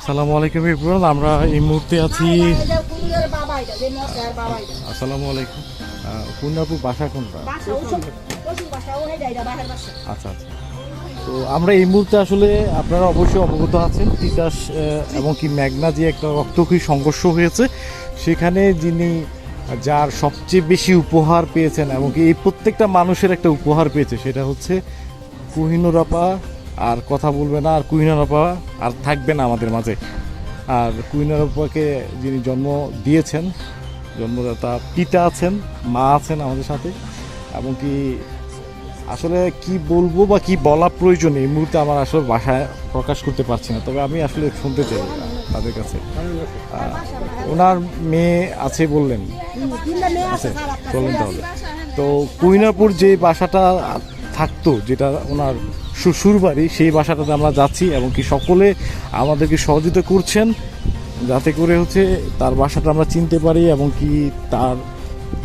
আসসালামু আলাইকুম এভরিওয়ান, আমরা এই মুহূর্তে আছি। আসসালামু আলাইকুম। কুন্নাপুর বাসা কোনটা? আচ্ছা আচ্ছা। তো আমরা এই মুহূর্তে আসলে আপনারা অবশ্যই অবগত আছেন তিতাস এবং কি মেঘনা যে একটা রক্তক্ষয়ী সংঘর্ষ হয়েছে, সেখানে যিনি যার সবচেয়ে বেশি উপহার পেয়েছেন এবং কি এই প্রত্যেকটা মানুষের একটা উপহার পেয়েছে, সেটা হচ্ছে কোহিনুর আপা। আর কথা বলবে না, আর কুহিনুর আপা আর থাকবে না আমাদের মাঝে। আর কুহিনুর আপাকে যিনি জন্ম দিয়েছেন, জন্মদাতা পিতা আছেন, মা আছেন আমাদের সাথে, এবং কি আসলে কি বলবো বা কি বলা প্রয়োজন এই মুহূর্তে আমার আসলে ভাষায় প্রকাশ করতে পারছি না। তবে আমি আসলে শুনতে চাই তাদের কাছে। ওনার মেয়ে আছে বললেন, আছে বললেন। তাহলে তো কুইনাপুর যে বাসাটা থাকতো, যেটা ওনার শ্বশুর বাড়ি, সেই বাসাটাতে আমরা যাচ্ছি এবং কি সকলে আমাদেরকে সহযোগিতা করছেন যাতে করে হচ্ছে তার বাসাটা আমরা চিনতে পারি এবং কি তার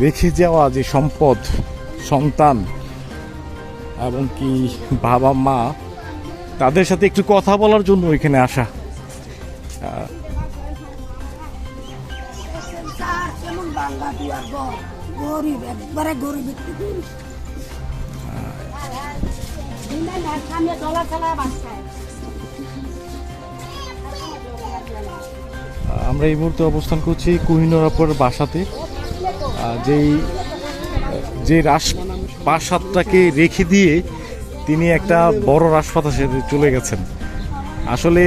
রেখে যাওয়া যে সম্পদ, সন্তান এবং কি বাবা মা, তাদের সাথে একটু কথা বলার জন্য এখানে আসা। আমরা এই মুহূর্তে অবস্থান করছি কোহিনুর আপার বাসাতে, যে রাজপ্রাসাদটাকে রেখে দিয়ে তিনি একটা বড় রাজপ্রাসাদে চলে গেছেন। আসলে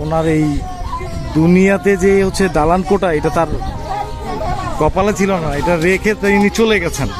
ওনার এই দুনিয়াতে যে হচ্ছে দালান কোটা, এটা তার কপালে ছিল না, এটা রেখে তিনি চলে গেছেন।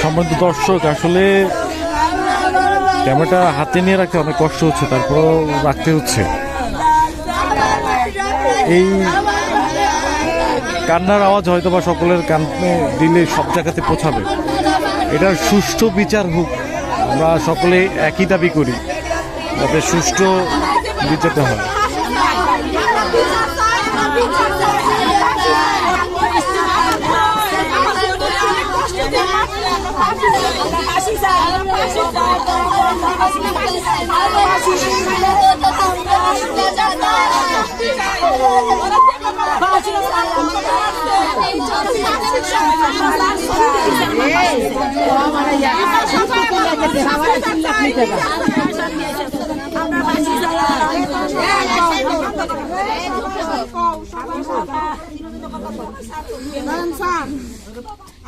সম্মানিত দর্শক, আসলে ক্যামেরাটা হাতে নিয়ে রাখতে অনেক কষ্ট হচ্ছে, তারপরও রাখতে হচ্ছে। এই কান্নার আওয়াজ হয়তো বা সকলের কানে দিলে সব জায়গাতে পৌঁছাবে। এটার সুষ্ঠু বিচার হোক, আমরা সকলে একই দাবি করি, যাতে সুষ্ঠু বিচারটা হয়।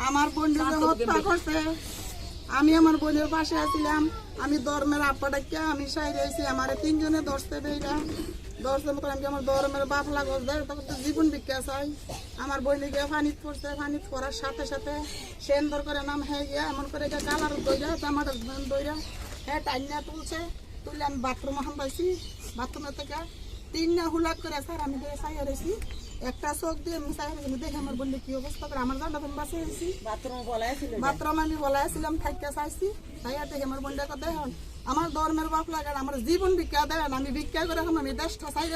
আমার বোনকে হত্যা করছে, আমি আমার বোনের পাশে আছিলাম। আমি ধর্মের আপাটাকে আমি সাইড হয়েছি, আমার তিনজনে ধরছে বেইরা ধরছে মতো। আমি আমার ধর্মের বাপ লাগল তখন তো জীবন ভিক্ষা চাই। আমার বোনকে ফানিত পড়ছে, ফানিত পড়ার সাথে সাথে সেন্দর করে নাম হয়ে গিয়া এমন করে কালার দইরা আমার দইরা হ্যাঁ টাইনা তুলছে। তুলে আমি বাথরুম হাম পাইছি, বাথরুমের থেকে তিনটা হুলাক করে স্যার আমি দিয়ে চাই রয়েছি। একটা চোখ দিয়ে আমি চাই দেখে আমার বললে কি অবস্থা করে আমার জানটা তুমি বাঁচিয়ে দিয়েছি। বাথরুম আমি বলাইছিলাম থাকতে চাইছি, তাই দেখে আমার বোনটা কথা হয় আমার ধর্মের বাপ লাগান আমার জীবন ভিক্ষা দেন, আমি ভিক্ষা করে আমি দেশটা চাই